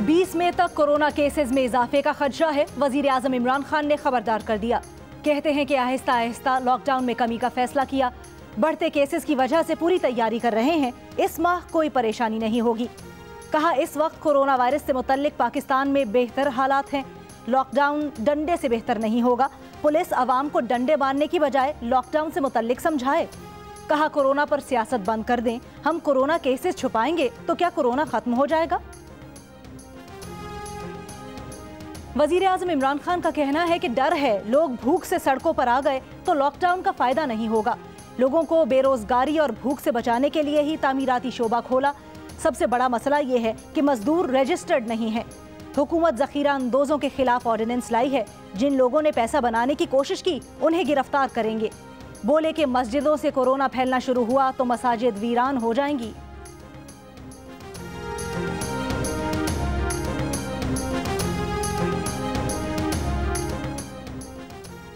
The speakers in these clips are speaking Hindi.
20 मई तक कोरोना केसेस में इजाफे का खदशा है। वजीर आजम इमरान खान ने खबरदार कर दिया। कहते हैं कि आहिस्ता आहिस्ता लॉकडाउन में कमी का फैसला किया। बढ़ते केसेस की वजह से पूरी तैयारी कर रहे हैं। इस माह कोई परेशानी नहीं होगी। कहा, इस वक्त कोरोना वायरस से मुतल्लिक पाकिस्तान में बेहतर हालात हैं। लॉकडाउन डंडे से बेहतर नहीं होगा। पुलिस आवाम को डंडे बांधने की बजाय लॉकडाउन से मुतल्लिक समझाए। कहा, कोरोना पर सियासत बंद कर दें। हम कोरोना केसेस छुपाएंगे तो क्या कोरोना खत्म हो जाएगा? वजीर आजम इमरान खान का कहना है कि डर है लोग भूख से सड़कों पर आ गए तो लॉकडाउन का फायदा नहीं होगा। लोगों को बेरोजगारी और भूख से बचाने के लिए ही तामीराती शोबा खोला। सबसे बड़ा मसला ये है कि मजदूर रजिस्टर्ड नहीं है। हुकूमत जखीरा अंदोजों के खिलाफ ऑर्डिनेंस लाई है। जिन लोगों ने पैसा बनाने की कोशिश की उन्हें गिरफ्तार करेंगे। बोले कि मस्जिदों से कोरोना फैलना शुरू हुआ तो मसाजिद वीरान हो जाएंगी।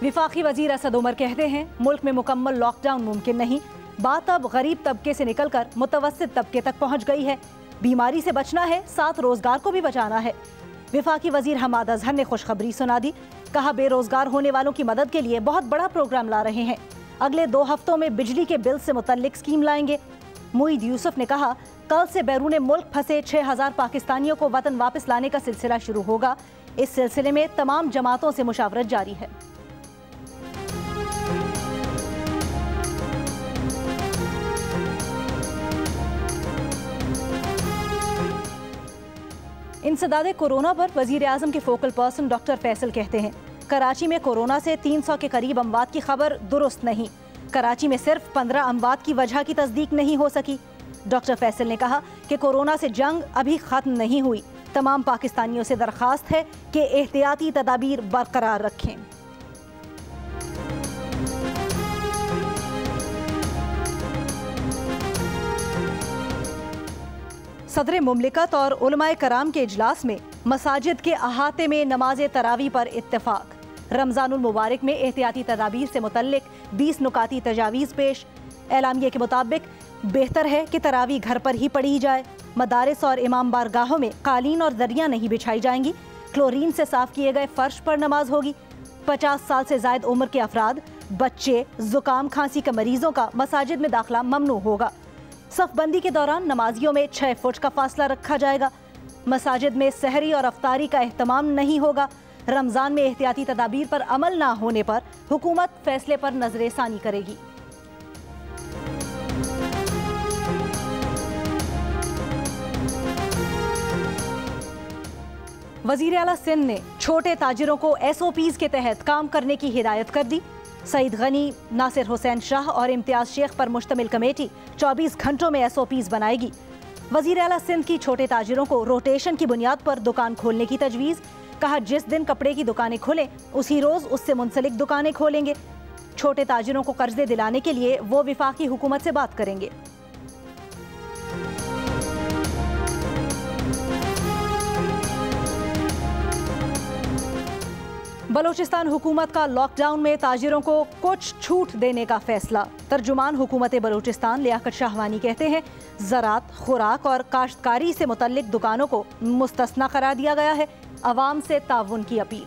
विफाकी वजीर असद उमर कहते हैं, मुल्क में मुकम्मल लॉकडाउन मुमकिन नहीं। बात अब गरीब तबके से निकलकर मुतवस्सित तबके तक पहुंच गई है। बीमारी से बचना है, साथ रोजगार को भी बचाना है। विफाकी वजीर हमाद अजहर ने खुशखबरी सुना दी। कहा, बेरोजगार होने वालों की मदद के लिए बहुत बड़ा प्रोग्राम ला रहे हैं। अगले 2 हफ्तों में बिजली के बिल से मुतल्लिक स्कीम लाएंगे। मुईद यूसुफ ने कहा, कल से बैरून मुल्क फंसे 6000 पाकिस्तानियों को वतन वापस लाने का सिलसिला शुरू होगा। इस सिलसिले में तमाम जमातों से मुशावरत जारी है। इंसदादे कोरोना पर वजीर आजम के फोकल पर्सन डॉक्टर फैसल कहते हैं, कराची में कोरोना से 300 के करीब अमवात की खबर दुरुस्त नहीं। कराची में सिर्फ 15 अमवात की वजह की तस्दीक नहीं हो सकी। डॉक्टर फैसल ने कहा कि कोरोना से जंग अभी खत्म नहीं हुई। तमाम पाकिस्तानियों से दरख्वास्त है कि एहतियाती तदाबीर बरकरार रखें। सदर मुमलिकत और उलमाए कराम के इजलास में मसाजिद के अहाते में नमाज तरावी पर इत्तेफाक। रमजानुल मुबारक में एहतियाती तदाबीर से मुतल्लिक 20 नुकाती तजावीज़ पेश। एलामिया के मुताबिक बेहतर है कि तरावी घर पर ही पढ़ी जाए। मदारिस और इमाम बारगाहों में कालीन और दरियाँ नहीं बिछाई जाएंगी। क्लोरीन से साफ किए गए फर्श पर नमाज होगी। 50 साल से जायद उम्र के अफराद, बच्चे, जुकाम खांसी के मरीजों का मसाजिद में दाखिला ममनू होगा। सफबंदी के दौरान नमाजियों में 6 फुट का फासला रखा जाएगा। मसाजिद में सहरी और अफ्तारी का एहतमाम नहीं होगा। रमजान में एहतियाती तदाबीर पर अमल ना होने पर हुकूमत फैसले पर नजरेसानी करेगी। वजीर आला सिंध ने छोटे ताजिरों को SOPs के तहत काम करने की हिदायत कर दी। सईद गनी, नासिर हुसैन शाह और इम्तियाज शेख पर मुश्तमिल कमेटी 24 घंटों में SOPs बनाएगी। वजीर आला सिंध की छोटे ताजिरों को रोटेशन की बुनियाद पर दुकान खोलने की तजवीज़। कहा, जिस दिन कपड़े की दुकानें खुलें उसी रोज़ उससे मुंसलिक दुकानें खोलेंगे। छोटे ताजिरों को कर्जे दिलाने के लिए वो विफाकी हुकूमत से बात करेंगे। बलोचिस्तान हुकूमत का लॉकडाउन में ताजिरों को कुछ छूट देने का फैसला। तर्जुमान हुकूमत बलोचिस्तान लियाकत शाहवानी कहते हैं, ज़रात, खुराक और काश्तकारी से मुतल्लिक दुकानों को मुस्तस्ना करार दिया गया है। अवाम से ताउन की अपील।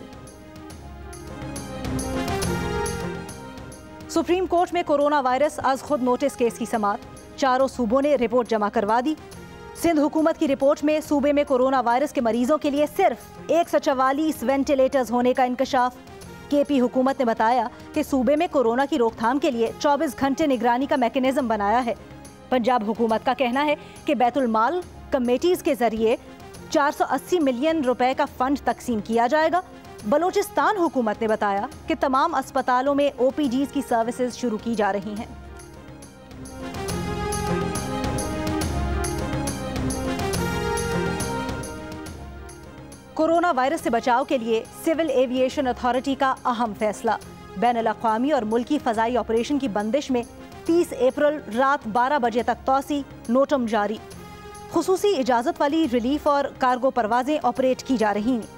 सुप्रीम कोर्ट में कोरोना वायरस आज खुद नोटिस केस की समाअत। 4 सूबों ने रिपोर्ट जमा करवा दी। सिंध हुकूमत की रिपोर्ट में सूबे में कोरोना वायरस के मरीजों के लिए सिर्फ 144 वेंटिलेटर्स होने का इंकशाफ। KP हुकूमत ने बताया कि सूबे में कोरोना की रोकथाम के लिए 24 घंटे निगरानी का मैकेनिज्म बनाया है। पंजाब हुकूमत का कहना है कि बैतुल माल कमेटीज के जरिए 480 मिलियन रुपए का फंड तकसीम किया जाएगा। बलोचिस्तान हुकूमत ने बताया कि तमाम अस्पतालों में OPDs की सर्विसेज शुरू की जा रही हैं। कोरोना वायरस से बचाव के लिए सिविल एविएशन अथॉरिटी का अहम फैसला। बैनुल-अक़वामी और मुल्की फ़ज़ाई ऑपरेशन की बंदिश में 30 अप्रैल रात 12 बजे तक तौसी, नोटम जारी। खुसूसी इजाज़त वाली रिलीफ और कार्गो परवाजें ऑपरेट की जा रही हैं।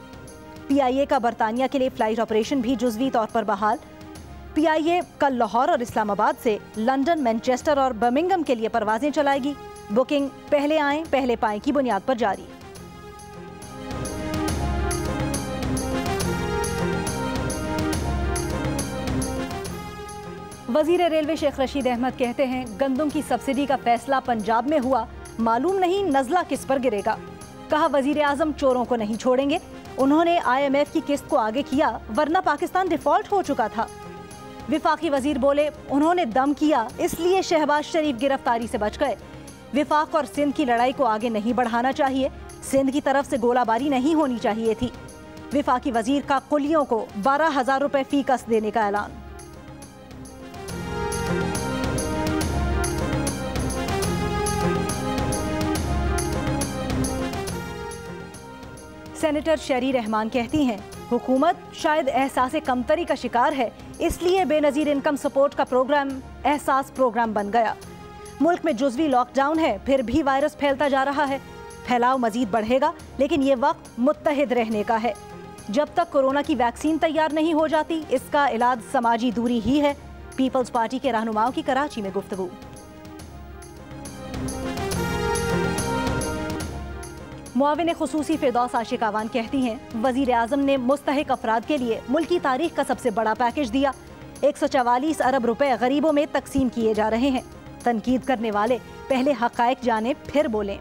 PIA का बरतानिया के लिए फ़्लाइट ऑपरेशन भी जुज़वी तौर पर बहाल। PIA कल लाहौर और इस्लामाबाद से लंदन, मैनचेस्टर और बर्मिंघम के लिए परवाजें चलाएगी। बुकिंग पहले आएँ पहले पाएँ की बुनियाद पर जारी। वजीर रेलवे शेख रशीद अहमद कहते हैं, गंदम की सब्सिडी का फैसला पंजाब में हुआ, मालूम नहीं नजला किस पर गिरेगा। कहा, वजीर आजम चोरों को नहीं छोड़ेंगे। उन्होंने IMF की किस्त को आगे किया, वरना पाकिस्तान डिफॉल्ट हो चुका था। विफाकी वजीर बोले, उन्होंने दम किया इसलिए शहबाज शरीफ गिरफ्तारी से बच गए। विफाक और सिंध की लड़ाई को आगे नहीं बढ़ाना चाहिए, सिंध की तरफ से गोलाबारी नहीं होनी चाहिए थी। विफाकी वजीर का कुलियों को 12,000 रुपए फी कस देने का ऐलान। सेनेटर शेरी रहमान कहती हैं, हुकूमत शायद एहसास कमतरी का शिकार है, इसलिए बेनजीर इनकम सपोर्ट का प्रोग्राम एहसास प्रोग्राम बन गया। मुल्क में जुज़वी लॉकडाउन है, फिर भी वायरस फैलता जा रहा है। फैलाव मजीद बढ़ेगा, लेकिन ये वक्त मुत्तहिद रहने का है। जब तक कोरोना की वैक्सीन तैयार नहीं हो जाती, इसका इलाज समाजी दूरी ही है। पीपल्स पार्टी के रहनुमाओं की कराची में गुफ्तगू। मुआविन खुसूसी फिरदौस आशिक आवान कहती हैं, वजीर आजम ने मुस्तहिक अफराद के लिए मुल्की तारीख का सबसे बड़ा पैकेज दिया। 144 अरब रुपए गरीबों में तकसीम किए जा रहे हैं। तनकीद करने वाले पहले हकायक जाने फिर बोलें।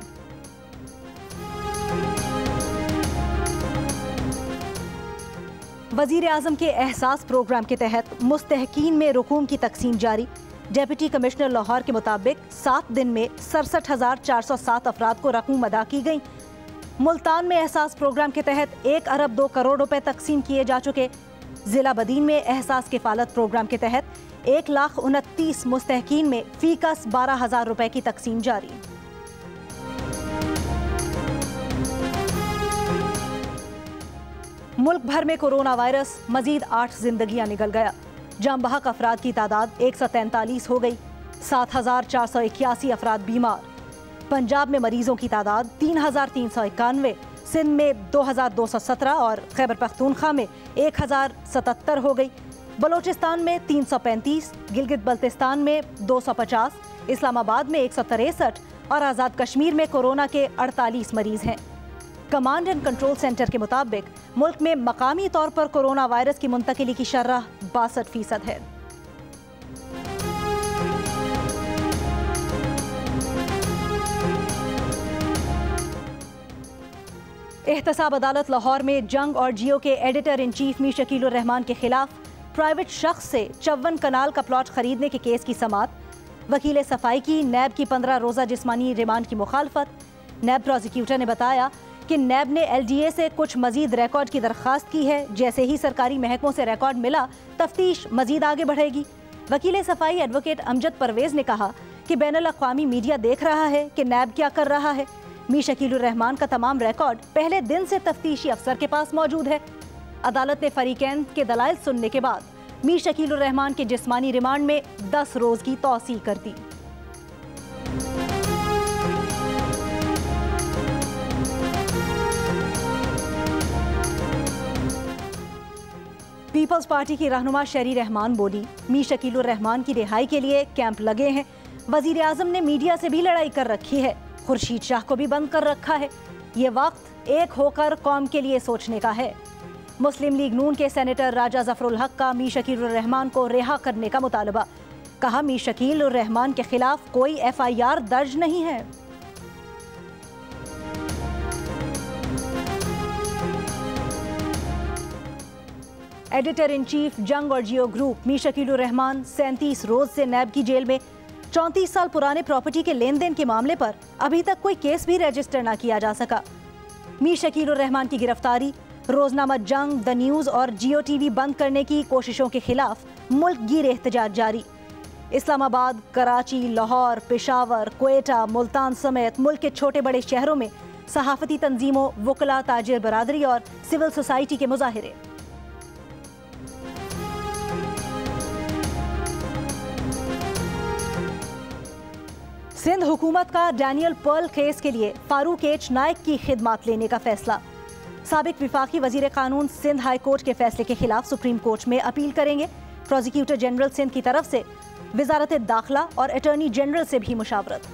वजीर आजम के एहसास प्रोग्राम के तहत मुस्तहकीन में रुकूम की तकसीम जारी। डेप्यूटी कमिश्नर लाहौर के मुताबिक 7 दिन में 67,407 अफराद को रकूम अदा की गई। मुल्तान में एहसास प्रोग्राम के तहत 1 अरब 2 करोड़ रुपए तकसीम किए जा चुके। जिला बदीन में एहसास किफालत प्रोग्राम के तहत 1,29,000 मुस्तहकीन में फीकस 12,000 रुपए की तकसीम जारी। मुल्क भर में कोरोना वायरस मजीद 8 जिंदगियां निकल गया। जाम बहक अफराद की तादाद 143 हो गई। 7,481 अफराद बीमार। पंजाब में मरीजों की तादाद 3,391, सिंध में 2,217 और खैबर पख्तूनख्वा में 1,077 हो गई। बलोचिस्तान में 335, गिलगित बल्तिस्तान में 250, इस्लामाबाद में 163 और आज़ाद कश्मीर में कोरोना के 48 मरीज हैं। कमांड एंड कंट्रोल सेंटर के मुताबिक मुल्क में मकामी तौर पर कोरोना वायरस की मुंतकिली की शरह 62% है। एहतसाब अदालत लाहौर में जंग और जियो के editor in chief Mir Shakeel उर रहमान के खिलाफ प्राइवेट शख्स से 54 कनाल का प्लॉट खरीदने के केस की समाअत। वकील सफाई की नैब की 15 रोज़ा जिस्मानी रिमांड की मुखालफत। नैब प्रोसिक्यूटर ने बताया कि नैब ने LDA से कुछ मजीद रिकॉर्ड की दरख्वास्त की है। जैसे ही सरकारी महकमों से रिकॉर्ड मिला, तफ्तीश मजीद आगे बढ़ेगी। वकील सफाई एडवोकेट अमजद परवेज ने कहा कि बैनुल अक़वामी मीडिया देख रहा है कि नैब क्या कर रहा है। मीर शकील उर रहमान का तमाम रिकॉर्ड पहले दिन से तफ्तीशी अफसर के पास मौजूद है। अदालत ने फरीकैन के दलाइल सुनने के बाद मीर शकील उर रहमान के जिस्मानी रिमांड में 10 रोज की तौसीह कर दी। पीपल्स पार्टी की रहनुमा शेरी रहमान बोली, मीर शकील उर रहमान की रिहाई के लिए कैंप लगे हैं। वजीर आजम ने मीडिया से भी लड़ाई कर रखी है, खुर्शीद शाह को भी बंद कर रखा है। ये वक्त एक होकर कौम के लिए सोचने का है। मुस्लिम लीग नून के सेनेटर राजा जफरुल हक का मीर शकील उर रहमान को रिहा करने का मुतालबा। कहा, मीर शकील उर रहमान के खिलाफ कोई FIR दर्ज नहीं है। एडिटर इन चीफ जंग और जियो ग्रुप मीर शकील उर रहमान 37 रोज से नैब की जेल में। 34 साल पुराने प्रॉपर्टी के लेन देन के मामले पर अभी तक कोई केस भी रजिस्टर न किया जा सका। मीर शकील उर रहमान की गिरफ्तारी, रोजनामा जंग, द न्यूज़ और जियो TV बंद करने की कोशिशों के खिलाफ मुल्क गिर एहतजाज जारी। इस्लामाबाद, कराची, लाहौर, पेशावर, क्वेटा, मुल्तान समेत मुल्क के छोटे बड़े शहरों में सहाफती तंजीमों, वकला, ताजिर बरादरी और सिविल सोसाइटी के मुजाहिरे। सिंध हुकूमत का डैनियल पर्ल केस के लिए फारूक एच नाइक की खिदमत लेने का फैसला। साबिक विफाकी वजीर कानून सिंध हाई कोर्ट के फैसले के खिलाफ सुप्रीम कोर्ट में अपील करेंगे। प्रोसिक्यूटर जनरल सिंध की तरफ से वजारत दाखिला और अटॉर्नी जनरल से भी मुशावरत।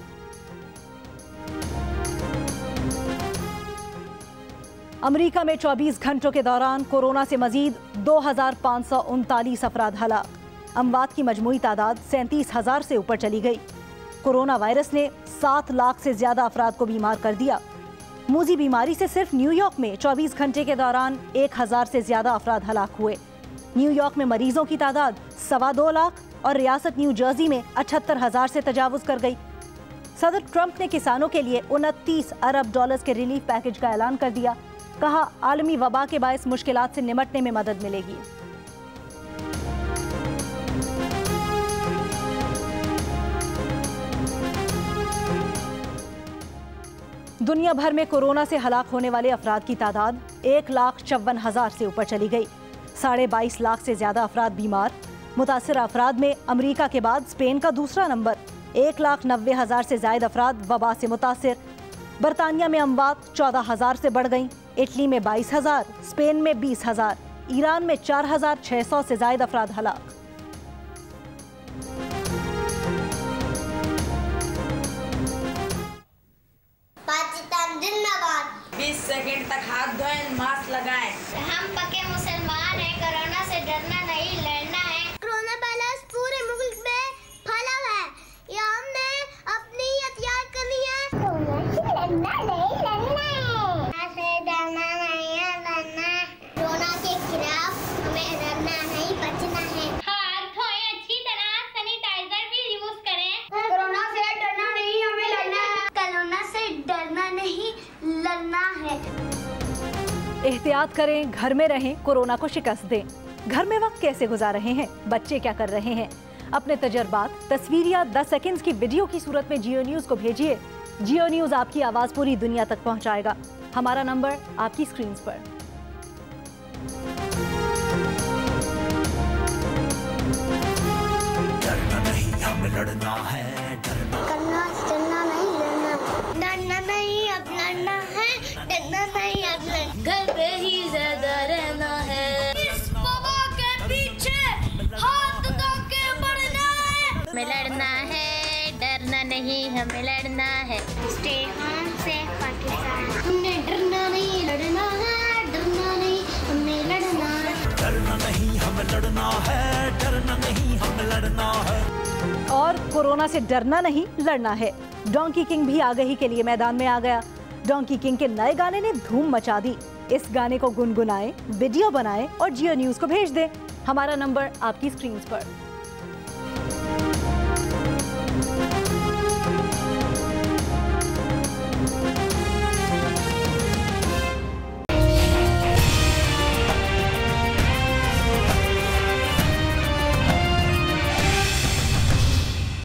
अमेरिका में 24 घंटों के दौरान कोरोना से मजीद 2,539 अफराद हलाक। अमवात की मजमूई तादाद 37,000 से ऊपर चली गई। कोरोना वायरस ने 7 लाख से ज्यादा अफराद को बीमार कर दिया। मूजी बीमारी से सिर्फ न्यूयॉर्क में 24 घंटे के दौरान 1,000 से ज्यादा अफराद हलाक हुए। न्यूयॉर्क में मरीजों की तादाद 2.25 लाख और रियासत न्यू जर्सी में 78,000 से तजावुज कर गई। सदर ट्रंप ने किसानों के लिए 29 अरब डॉलर्स के रिलीफ पैकेज का ऐलान कर दिया। कहा, आलमी वबा के बायस मुश्किलात से निमटने में मदद मिलेगी। दुनिया भर में कोरोना से हलाक होने वाले अफराद की तादाद 1,54,000 से ऊपर चली गई। 22.5 लाख से ज्यादा अफराद बीमार। मुतासिर अफराद में अमेरिका के बाद स्पेन का दूसरा नंबर। 1,90,000 से ज्यादा अफराद वबा से मुतासिर। बरतानिया में अमवात 14,000 से बढ़ गईं। इटली में 22,000, स्पेन में 20,000, ईरान में 4,600 से ज्यादा अफराद हलाक। पाकिस्तान जिंदाबाद। 20 सेकंड तक हाथ धोएं, मास्क लगाएं। हम पक्के मुसलमान हैं, कोरोना से डरना नहीं, लड़ना है। कोरोना वायरस पूरे मुल्क में फैला है, ये हमने अपनी एहतियात करनी है। कोरोना से लड़ना नहीं, लड़ना है। से डरना नहीं है, लड़ना है। कोरोना के खिलाफ हमें लड़ना नहीं, बचना है। हाथ धोएं अच्छी तरह, सैनिटाइजर भी यूज करें। कोरोना से डरना नहीं, हमें लड़ना है। कोरोना से डरना नहीं, लड़ना है। एहतियात करें, घर में रहें, कोरोना को शिकस्त दें। घर में वक्त कैसे गुजार रहे हैं, बच्चे क्या कर रहे हैं? अपने तजर्बात तस्वीर या 10 सेकंड्स की वीडियो की सूरत में जियो न्यूज़ को भेजिए। जियो न्यूज़ आपकी आवाज़ पूरी दुनिया तक पहुंचाएगा। हमारा नंबर आपकी स्क्रीन पर। डरना नहीं, हमें लड़ना है। डरना नहीं, लड़ना नहीं, अब लड़ना है। डरना नहीं, अब घर पे ही ज्यादा रहना है। इस वबा के पीछे हाथ धो के बढ़ना है। हमें लड़ना है, डरना नहीं, हमें लड़ना है। स्टे होम से पाकिस्तान। हमने डरना नहीं, लड़ना है। डरना नहीं, हमें लड़ना है। डरना नहीं, हमें लड़ना है। डरना नहीं, हमें लड़ना है। और कोरोना से डरना नहीं, लड़ना है। डोंकी किंग भी आगही के लिए मैदान में आ गया। डोंकी किंग के नए गाने ने धूम मचा दी। इस गाने को गुनगुनाएं, वीडियो बनाएं और जियो न्यूज़ को भेज दें। हमारा नंबर आपकी स्क्रीन पर।